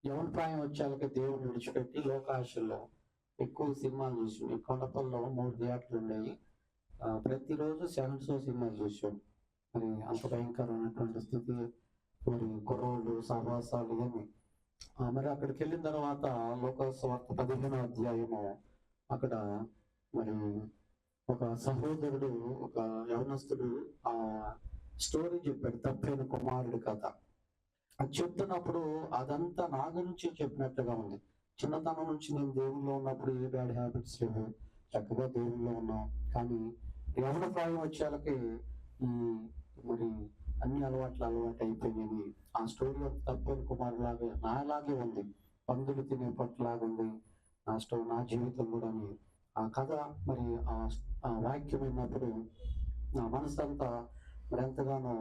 యవన ప్రాయం వచ్చేళ్ళకి దేవుడిని విడిచిపెట్టి లోకాశల్లో ఎక్కువ సినిమాలు చూసాం. ఈ కొండపల్లిలో 3 థియేటర్లు ఉండేవి. ప్రతిరోజు 7 షో సినిమాలు చూసాం. మరి అంత భయంకరమైనటువంటి స్థితి, మరి కుర్రోళ్ళు సహవాసాలు ఇవన్నీ. మరి అక్కడికి వెళ్ళిన తర్వాత లోకసువార్త 15వ అధ్యాయము అక్కడ మరి ఒక సహోదరుడు, ఒక యవనస్తుడు ఆ స్టోరీ చెప్పాడు, తప్పైన కుమారుడి కథ. అది చెప్తున్నప్పుడు అదంతా నా గురించి చెప్పినట్లుగా ఉంది. చిన్నతనం నుంచి నేను దేవుల్లో ఉన్నప్పుడు ఏ బ్యాడ్ హ్యాబిట్స్ లేవు, చక్కగా దేవుల్లో ఉన్నాం. కానీ యవన ప్రాయం వచ్చేళ్ళకి ఈ మరి అన్ని అలవాటు అయిపోయినాయి. ఆ స్టోరీ అంత తప్పని కుమారులాగే నాలాగే ఉంది, పందులు తినే పట్టులాగా ఉంది నా జీవితం కూడా. ఆ కథ మరి ఆ వాక్యం విన్నప్పుడు నా మనసు అంతా మరి ఎంతగానో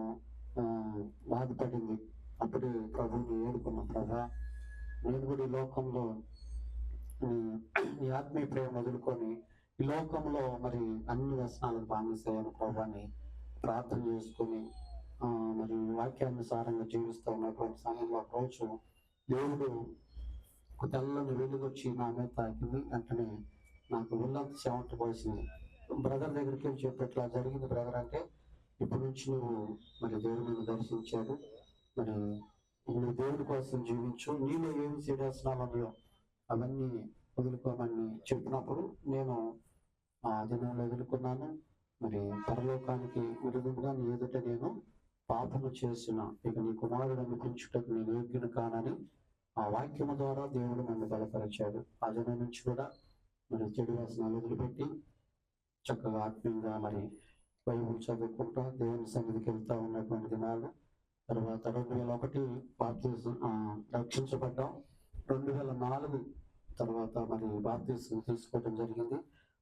బాధపడింది. అప్పుడు ప్రభుని ఏడుకున్న, ప్రభా నేను కూడా ఈ లోకంలో ఈ ఆత్మీయ ప్రేమ వదులుకొని ఈ లోకంలో మరి అన్ని వ్యసనాలకు బానిసయ్యాను ప్రభాని ప్రార్థన చేసుకుని మరి వాక్యానుసారంగా జీవిస్తూ ఉన్నటువంటి సమయంలో రోజు దేవుడు ఒక తెల్లని వెలుగొచ్చి నా మీద తాకింది. వెంటనే నాకు ఒళ్ళంతా చెమట పోసింది. బ్రదర్ దగ్గరికి వెళ్ళి చెప్పేట్లా జరిగింది బ్రదర్ అంటే, ఇప్పటి నుంచి నువ్వు మరి దేవుడిని దర్శించాడు, మరి నువ్వు దేవుడి కోసం జీవించు, నీలో ఏమి చెడేస్తున్నావు ఉన్నాయో అవన్నీ వదులుకోమని చెప్పినప్పుడు నేను ఆ దినంలో వదులుకున్నాను. మరి పరలోకానికి విరుద్ధంగా నీ ఎదుట నేను పాపము చేసిన, ఇక నీ కుమారుడు అనిపించుటకు నేను యోగ్యుని కానని ఆ వాక్యము ద్వారా దేవుడు నన్ను బలపరిచాడు. ఆ దినం నుంచి కూడా మరి చెడు వ్యసనాలు వదిలిపెట్టి చక్కగా ఆత్మీయంగా మరి బైబుల్ చదువుకుంటా దేవుని సన్నిధికి వెళ్తా ఉన్నటువంటి దినాలు. తర్వాత 2001 బాప్తిజం రక్షించబడ్డాం. 2004 తర్వాత మరి బాప్తిజం తీసుకోవడం జరిగింది.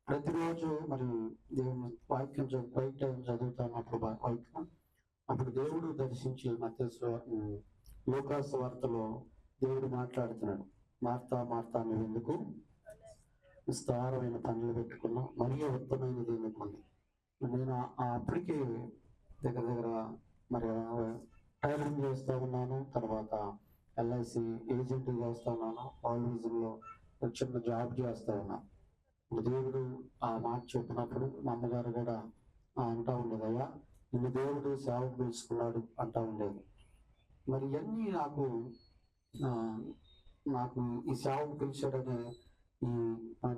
ప్రతిరోజు మరి దేవుని వాక్యం బయట చదువుతున్నప్పుడు వాక్యం అప్పుడు దేవుడు దర్శించి లోకాసు వార్తలో దేవుడు మాట్లాడుతున్నాడు, మార్తా మార్తా నువ్వు ఎందుకు విస్తారమైన పనులు పెట్టుకున్నావు, మరీ ఉత్తమైనది ఎందుకుంది. నేను అప్పటికి దగ్గర మరి టైలరింగ్ చేస్తూ ఉన్నాను. తర్వాత LIC ఏజెంట్ చేస్తూ ఉన్నాను. ఆల్విజన్లో చిన్న జాబ్ చేస్తూ ఉన్నాను. దేవుడు ఆ మాట చెప్పినప్పుడు మా అమ్మగారు కూడా అంటా ఉండేది, అయ్యా నిన్ను దేవుడు సేవకు పిలుచుకున్నాడు అంటా ఉండేది. మరి ఇవన్నీ నాకు ఈ సేవకు పిలిచాడనే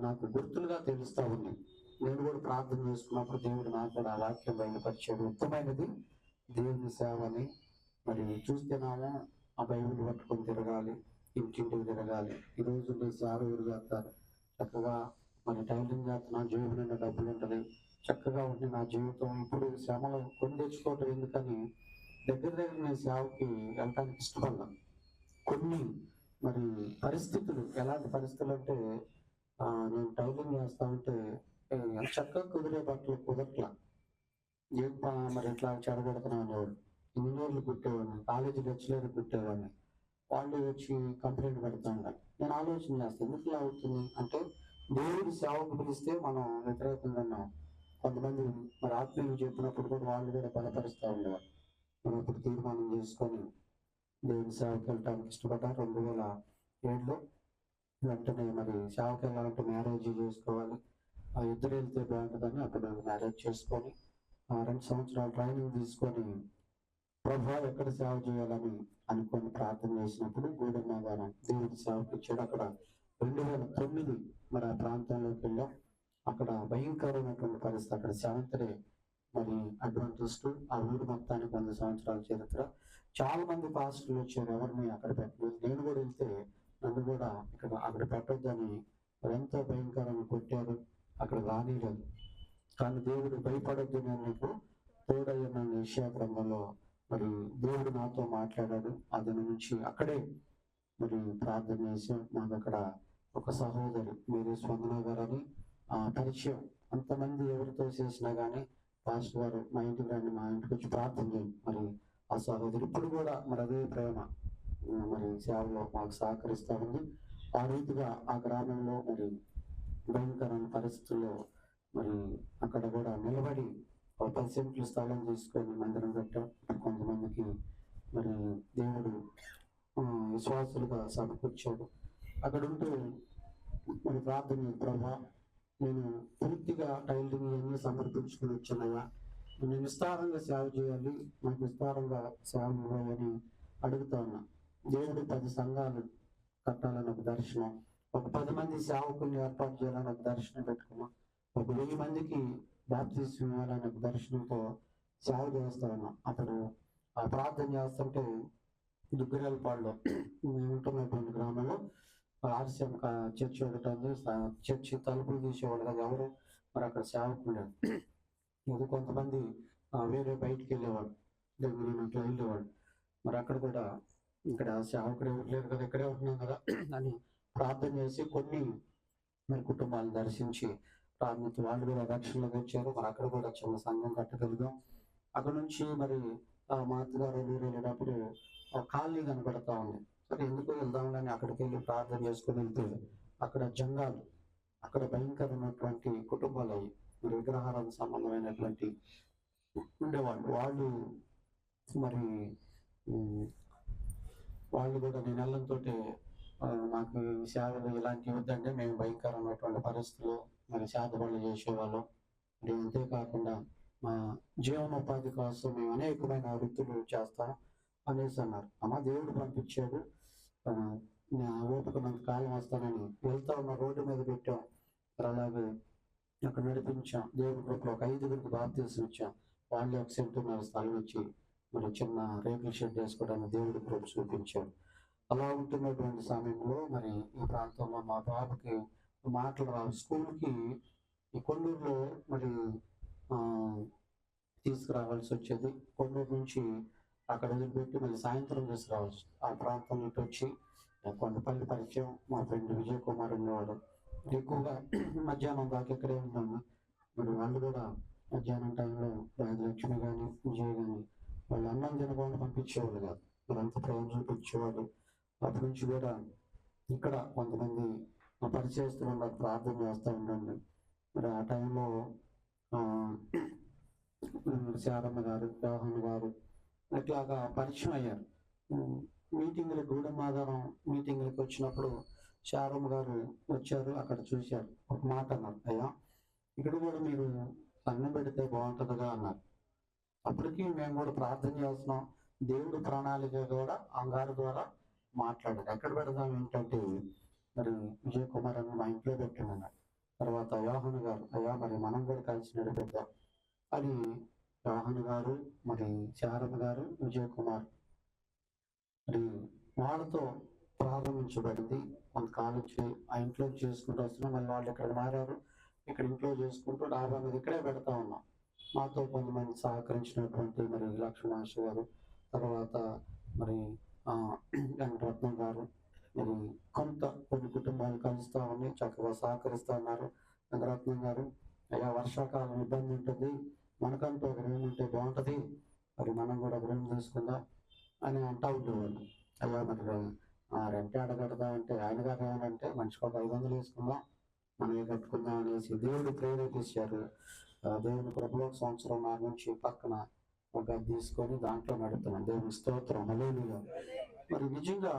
నాకు గుర్తులుగా తెలుస్తూ ఉన్నాయి. నేను కూడా ప్రార్థన చేసుకున్నప్పుడు దేవుడు నాకు కూడా ఆ వాక్యం బయలుపరిచాడు, ఉత్తమైనది దేవుని సేవ అని. మరి చూస్తేనేమో ఆ బైబిల్ పట్టుకొని తిరగాలి, ఇంటింటికి తిరగాలి. ఈ రోజుల్లో సేవ ఎవరు చేస్తారు? చక్కగా మరి టైలరింగ్ చేస్తున్నా, జేబు నిండా డబ్బులు ఉంటుంది, చక్కగా ఉండి నా జీవితం ఇప్పుడు శ్రమలు కొని తెచ్చుకోవటం ఎందుకని దగ్గర నేను సేవకి వెళ్ళటానికి ఇష్టపడ్డాను. కొన్ని మరి పరిస్థితులు, ఎలాంటి పరిస్థితులు అంటే నేను టైలరింగ్ చేస్తా ఉంటే చక్కగా కుదిరే బట్టలు కుదరట్లా, ఏం మరి ఎట్లా చెడగొడుతున్నాను అనేవాడు. ఇంజనీర్లు కుట్టేవాడిని, కాలేజీ లెక్చరర్ కుట్టేవాడిని, వాళ్ళు వచ్చి కంప్లైంట్ పెడతా ఉండాలి. నేను ఆలోచన చేస్తాను ఎందుకు ఇలా అవుతుంది అంటే, దేవుడి సేవకు పిలిస్తే మనం వ్యతిరేకంగా ఉన్నాం. కొంతమంది మరి ఆత్మీయులు చెప్పినప్పుడు కూడా వాళ్ళు కూడా బలపరుస్తూ ఉండేవారు. మనం ఇప్పుడు తీర్మానం చేసుకొని దేవుని సేవకి వెళ్ళడానికి ఇష్టపడ్డాను. 2007లో వెంటనే మరి సేవకి వెళ్ళాలంటే మ్యారేజ్ చేసుకోవాలి, ఇద్దరు వెళ్తే బాగుంటుందని అప్పుడు మ్యారేజ్ చేసుకొని 2 సంవత్సరాలు ట్రైనింగ్ తీసుకొని ప్రభా ఎక్కడ సేవ చేయాలని అనుకొని ప్రార్థన చేసినప్పుడు గూడెం దేవుడి సేవకి ఇచ్చాడు. అక్కడ 2009 మరి ఆ ప్రాంతంలోకి వెళ్ళాం. అక్కడ భయంకరమైనటువంటి పరిస్థితి. అక్కడ 7th డే మరి అడ్వాంటిస్ట్, ఆ ఊరు మొత్తానికి 100 సంవత్సరాల చరిత్ర. చాలా మంది పాస్టర్లు వచ్చారు, ఎవరిని అక్కడ పెట్టలేదు. నేను కూడా వెళ్తే నన్ను కూడా అక్కడ పెట్టొద్దని ఎంతో భయంకరంగా కొట్టారు, అక్కడ రానిలేదు. కానీ దేవుడు భయపడొద్దు, నేను నీకు తోడయ్యన్న యెషయా గ్రంథంలో మరి దేవుడు నాతో మాట్లాడాడు. అది నుంచి అక్కడే మరి ప్రార్థన చేసి నాకు అక్కడ ఒక సహోదరి మీరు స్పందన గారు అని పరిచయం. అంతమంది ఎవరితో చేసినా కానీ పాస్టర్ గారు మా ఇంటికి రండి, మా ఇంటికి వచ్చి ప్రార్థన చేయండి. మరి ఆ సహోదరి ఇప్పుడు కూడా మరి అదే ప్రేమ మరి సేవలో మాకు సహకరిస్తూ ఉంది. ఆ రీతిగా ఆ గ్రామంలో మరి భయంకరమైన పరిస్థితుల్లో మరి అక్కడ కూడా నిలబడి 10 సెంట్లు స్థలం తీసుకొని మందిరం కట్టాం. కొంతమందికి మరి దేవుడు విశ్వాసులుగా సమకూర్చాడు. అక్కడ ఉంటూ మరి ప్రార్థన, ప్రభా నేను పూర్తిగా టైలరింగ్ అన్ని సమర్పించుకుని వచ్చానయ్యా, నేను విస్తారంగా సేవ చేయాలి, నాకు విస్తారంగా సేవ ఇవ్వాలని అడుగుతా ఉన్నా. దేవుడు 10 సంఘాలు కట్టాలని ఒక దర్శనం, ఒక 10 మంది సేవకుల్ని ఏర్పాటు చేయాలని ఒక దర్శనం పెట్టుకున్నాం, ఒక 1000 మందికి బాప్తిస్మం ఇవ్వాలని ఒక దర్శనంతో సేవ చేస్తా ఉన్నాం. అప్పుడు ఆ ప్రార్థన చేస్తుంటే దుగ్గరాలపాడులో మేము ఉంటున్నటువంటి గ్రామంలో ఆర్సీఎం చర్చి ఒకటి ఉంది. చర్చి తలుపులు తీసేవాళ్ళు కదా ఎవరు, మరి అక్కడ సేవకులు ఇది కొంతమంది వేరే బయటికి వెళ్ళేవాడు, దగ్గర అట్లా వెళ్ళేవాడు. మరి అక్కడ కూడా ఇక్కడ సేవకుడు ఎవరు లేరు కదా, ఇక్కడే ఉంటున్నాం కదా అని ప్రార్థన చేసి కొన్ని మరి కుటుంబాలను దర్శించి ప్రార్థన వాళ్ళు కూడా రక్షణలోకి వచ్చారు. మరి అక్కడ కూడా చిన్న సంఘం కట్టగలిగాం. అక్కడ నుంచి మరి మా అత్తగారు ఊరు వెళ్ళేటప్పుడు కాలనీ కనబడతా ఉంది. సరే ఎందుకు వెళ్దామని అక్కడికి వెళ్ళి ప్రార్థన చేసుకుని వెళ్తే అక్కడ జంగాలు, అక్కడ భయంకరమైనటువంటి కుటుంబాలు అయ్యి మరి విగ్రహాలకు సంబంధమైనటువంటి ఉండేవాళ్ళు. వాళ్ళు మరి వాళ్ళు కూడా నేను వెళ్ళడంతో మాకు సేవలు ఇలాంటివి వద్దంటే మేము భయంకరమైనటువంటి పరిస్థితులు మరి చేతబడులు చేసేవాళ్ళం. మరి అంతేకాకుండా మా జీవనోపాధి కోసం మేము అనేకమైన వృత్తులు చేస్తాం అనేసి అన్నారు. అమ్మ దేవుడు పంపించాడు, ఓపుకున్నంత కాలం వస్తానని వెళ్తా ఉన్న రోడ్డు మీద పెట్టాం. అలాగే అక్కడ నడిపించాం. దేవుడి కృపలో ఒక 5గురికి బాప్తిసం ఇచ్చాం. వాళ్ళే ఒక సెంటున్నర స్థలం ఇచ్చి మరి చిన్న రేకుల షెడ్ వేసుకోవడానికి దేవుడి కృప చూపించాడు. అలా ఉంటున్నటువంటి సమయంలో మరి ఈ ప్రాంతంలో మా బాబుకి మాటలు రావు. స్కూల్కి ఈ కొల్లూరులో మరి తీసుకురావాల్సి వచ్చేది. కొల్లూరు నుంచి అక్కడ వదిలిపెట్టి మళ్ళీ సాయంత్రం తీసుకురావచ్చు. ఆ ప్రాంతం నుంచి వచ్చి కొండపల్లి పరిచయం మా ఫ్రెండ్ విజయ్ కుమార్ ఉండేవాడు. ఎక్కువగా మధ్యాహ్నం దాకా ఇక్కడే ఉన్నాము. మరి వాళ్ళు కూడా మధ్యాహ్నం టైంలో రాజలక్ష్మి కానీ విజయ్ కానీ వాళ్ళు అన్నం తినకుండా పంపించేవాళ్ళు కాదు, మరి అంత ప్రేమ చూపించేవాళ్ళు. అప్పటి నుంచి కూడా ఇక్కడ కొంతమంది పరిచయస్తులు ఉన్నారు, ప్రార్థన చేస్తూ ఉండండి. మరి ఆ టైంలో శారమ్మ గారు, వ్యవహాన్ గారు ఇట్లాగా పరిచయం అయ్యారు. మీటింగ్లు గూడెం ఆధారం మీటింగ్లకు వచ్చినప్పుడు శారమ్మ గారు వచ్చారు, అక్కడ చూశారు, ఒక మాట అన్నారు, అయ్యా ఇక్కడ కూడా మీరు అన్నం పెడితే బాగుంటుందిగా అన్నారు. అప్పటికి మేము కూడా ప్రార్థన చేస్తున్నాం. దేవుడు ప్రణాళిక కూడా అంగారు ద్వారా మాట్లాడారు. ఎక్కడ పెడదాం ఏంటంటే మరి విజయ్ కుమార్ అని మా ఇంట్లో పెట్టినన్నారు. తర్వాత యోహాన్ గారు, అయ్యా మరి మనం కూడా కలిసి నడిపిద్దాం అని యోహాన్ గారు, మరి శారమ్మ గారు, విజయ్ కుమార్ మరి వాళ్ళతో ప్రారంభించబడింది. కొంతకాలం నుంచి ఆ ఇంట్లో చేసుకుంటూ వస్తున్నాం. మళ్ళీ వాళ్ళు ఇక్కడ మారారు, ఇక్కడ ఇంట్లో చేసుకుంటూ డాబా మీద ఇక్కడే పెడతా ఉన్నాం. మాతో కొంతమంది సహకరించినటువంటి మరి లక్ష్మణాశ గారు, తర్వాత మరి వెంకటరత్నం గారు, మరి కొన్ని కుటుంబాలు కలుస్తూ ఉన్నాయి, చక్కగా సహకరిస్తూ ఉన్నారు. వెంకటరత్నం గారు, అయ్యా వర్షాకాలం ఇబ్బంది ఉంటుంది, మనకంటూ ఒక రూమ్ ఉంటే బాగుంటుంది, మరి మనం కూడా ఒక రూమ్ తీసుకుందాం అని అంటూ ఉండేవాళ్ళు. అయ్యా మరి రెంట్ అడగడదా అంటే ఆయన గారు ఏమంటే మనిషికి ఒక 500 వేసుకుందాం, మనమే కట్టుకుందాం అనేసి దేవుడు ప్రేరేపించారు. దేవుని కృపలో సంవత్సరం నుంచి పక్కన ఒక తీసుకొని దాంట్లో నడుపుతున్నాను. దేవుని స్తోత్రం, హల్లెలూయా. మరి నిజంగా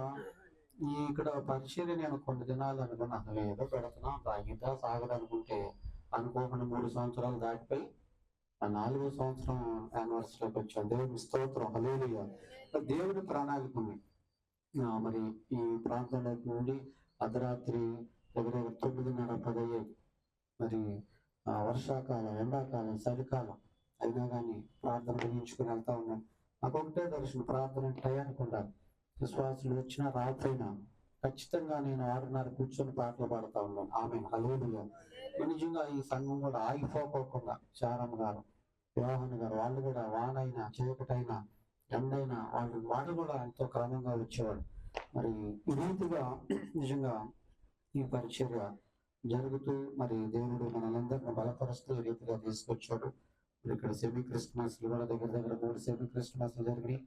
ఇక్కడ పరిచర్య నేను కొన్ని దినాలు అనుకున్నాను, ఏదో పెడుతున్నా తాగిద్దా సాగదనుకుంటే అనుకోకుండా 3 సంవత్సరాలు దాటిపోయి 4వ సంవత్సరం యానివర్సరీకి వచ్చాను. దేవుని స్తోత్రం, హల్లెలూయా. దేవుని ప్రణాళిక ఉంది. మరి ఈ ప్రాంతంలో నుండి అర్ధరాత్రి దగ్గర 9:30, 10 అయ్యేది. మరి వర్షాకాలం, ఎండాకాలం, చలికాలం అయినా కానీ ప్రార్థన ముగించుకుని వెళ్తా ఉన్నాను. నాకు ఒకటే దర్శనం, ప్రార్థన టయానికి ఉండాలి. విశ్వాసులు వచ్చినా రాత్రైనా ఖచ్చితంగా నేను 6:30 కూర్చొని పాటలు పాడుతూ ఉన్నాను. ఆమేన్, హల్లెలూయా. నిజంగా ఈ సంఘం కూడా ఆగిపోకోకుండా శారమ్మ గారు, యోహాన్ గారు వాళ్ళు కూడా వానైనా చీకటైనా ఎండైనా వాళ్ళు కూడా ఎంతో క్రమంగా వచ్చేవాడు. మరి ఈ రీతిగా నిజంగా ఈ పరిచర్య జరుగుతూ మరి దేవుడు మనలందరినీ బలపరుస్తూ ఈ రీతిగా తీసుకొచ్చాడు. ఇక్కడ సెమీ క్రిస్మస్లు కూడా దగ్గర 3 సెమీ క్రిస్మస్లు జరిగినాయి.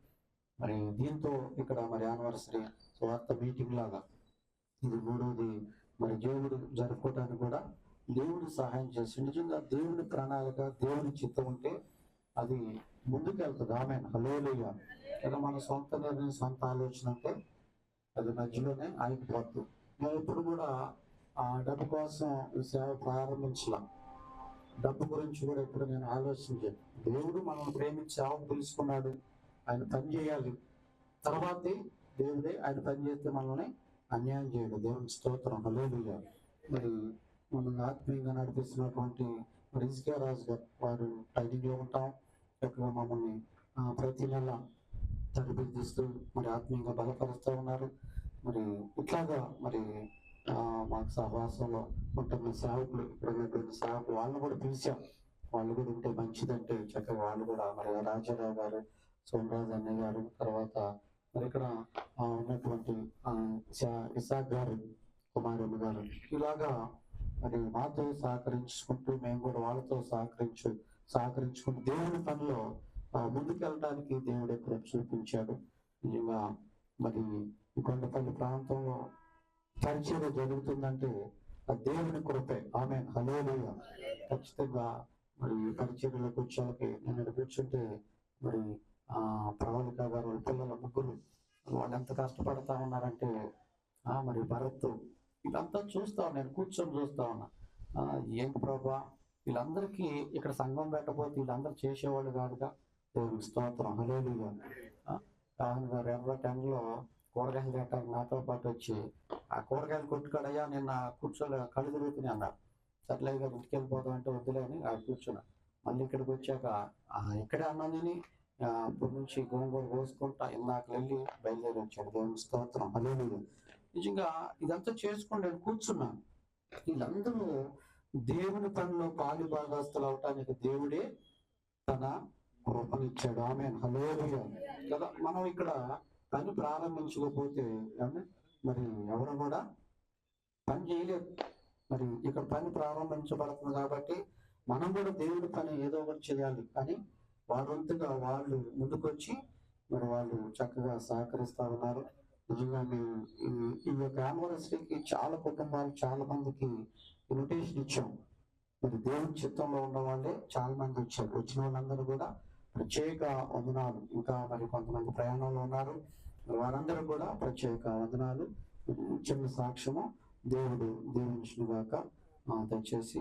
మరి దీంతో ఇక్కడ మరి యానివర్సరీ స్వార్థ మీటింగ్ లాగా ఇది 3వది మరి దేవుడు జరుపుకోవడానికి కూడా దేవుడు సహాయం చేసి, నిజంగా దేవుని ప్రణాళిక, దేవుని చిత్తం ఉంటే అది ముందుకు వెళ్తుంది. ఆమేన్, హల్లెలూయా. ఇలా మన సొంత నిర్ణయం, సొంత ఆలోచన అంటే అది మధ్యలోనే ఆగిపోద్దు. మేము ఎప్పుడు కూడా డబ్బు కోసం ఈ సేవ ప్రారంభించలా. డబ్బు గురించి కూడా ఎప్పుడు నేను ఆలోచించాను. దేవుడు మనల్ని ప్రేమించి సేవకు పిలుచుకున్నాడు, ఆయన పని చేయాలి. తర్వాతే దేవుడే ఆయన పని చేస్తే మనల్ని అన్యాయం చేయడు. దేవుని స్తోత్రం, హల్లెలూయా. మరి మనల్ని ఆత్మీయంగా నడిపిస్తున్నటువంటి రిజ్కియా రాజు గారు, వారు ట్రైనింగ్లో ఉంటాం, చక్కగా మమ్మల్ని ప్రతి నెల తరబిదిస్తూ మరి ఆత్మీయంగా బలపరుస్తూ ఉన్నారు. మరి ఇట్లాగా మరి మాకు సహవాసంలో ఉంటున్న సేవకులు, ఇక్కడ ఉన్నటువంటి సేవకులు, వాళ్ళని కూడా పిలిచాం. వాళ్ళు కూడా ఉంటే మంచిదంటే చక్కగా వాళ్ళు కూడా మరి రాజారావు గారు, సోమరాజు అన్నయ్య గారు, తర్వాత మరి ఇక్కడ ఉన్నటువంటి ఇసాక్ గారు, కుమారమ్మ గారు, ఇలాగా మరి మాతో సహకరించుకుంటూ మేము కూడా వాళ్ళతో సహకరించుకుంటూ దేవుని పనిలో ముందుకు వెళ్ళడానికి దేవుడు ఎక్కడ చూపించాడు. నిజంగా మరి ఈ కొండపల్లి ప్రాంతంలో పరిచయం జరుగుతుందంటే ఆ దేవుని కృపే. ఆమేన్, హల్లెలూయా. ఖచ్చితంగా మరి పరిచర్యలకు వచ్చాకి నేను కూర్చుంటే మరి ప్రవళిక గారు వాళ్ళ పిల్లల ముగ్గురు వాళ్ళు ఎంత కష్టపడతా ఉన్నారంటే మరి భరత్ వీళ్ళంతా చూస్తా నేను కూర్చొని చూస్తా ఉన్నా. ఏంటి ప్రభా, వీళ్ళందరికీ ఇక్కడ సంఘం పెట్టకపోతే వీళ్ళందరూ చేసేవాళ్ళు కాదుగా. దేవుని స్తోత్రం, హల్లెలూయా. రాహుల్ గారు ఎర్ర టెన్లో కూరగాయలు తింటానికి నాతో పాటు వచ్చి ఆ కూరగాయలు కొట్టుకాడయ్యా నిన్న కూర్చోలే, కళ్ళు తిరుగుతున్నాయి అన్నారు. సర్లే గారు ఇంటికి వెళ్ళిపోతాం అంటే వద్దులే అని కూర్చున్నా. మళ్ళీ ఇక్కడికి వచ్చాక ఇక్కడే అన్నం తిని అప్పటి నుంచి గోంగూర కోసుకుంటా ఇందాక వెళ్ళి బయలుదేరి వచ్చాడు. దేవుని స్తోత్రం, హల్లెలూయా. నిజంగా ఇదంతా చేసుకుంటే కూర్చున్నాను. వీళ్ళందరూ దేవుని పనిలో పాలు భాగస్తులు అవటానికి దేవుడే తన కృపనిచ్చాడు. ఆమేన్, హల్లెలూయా. కదా మనం ఇక్కడ పని ప్రారంభించకపోతే మరి ఎవరు కూడా పని చేయలేదు. మరి ఇక్కడ పని ప్రారంభించబడుతుంది కాబట్టి మనం కూడా దేవుడి పని ఏదో ఒకటి చేయాలి. కానీ వాళ్ళంతగా వాళ్ళు ముందుకొచ్చి మరి వాళ్ళు చక్కగా సహకరిస్తా ఉన్నారు. నిజంగా మేము ఈ యొక్క యానివర్సరీకి చాలా కుటుంబాలు, చాలా మందికి ఇన్విటేషన్ ఇచ్చాం. మరి దేవుని చిత్తంలో ఉన్న వాళ్ళే చాలా మంది వచ్చారు. వచ్చిన వాళ్ళందరూ కూడా ప్రత్యేక వందనాలు. ఇంకా మరి కొంతమంది ప్రయాణంలో ఉన్నారు, వారందరూ కూడా ప్రత్యేక వందనాలు. చిన్న సాక్ష్యము దేవుడు దీవించును గాక. దయచేసి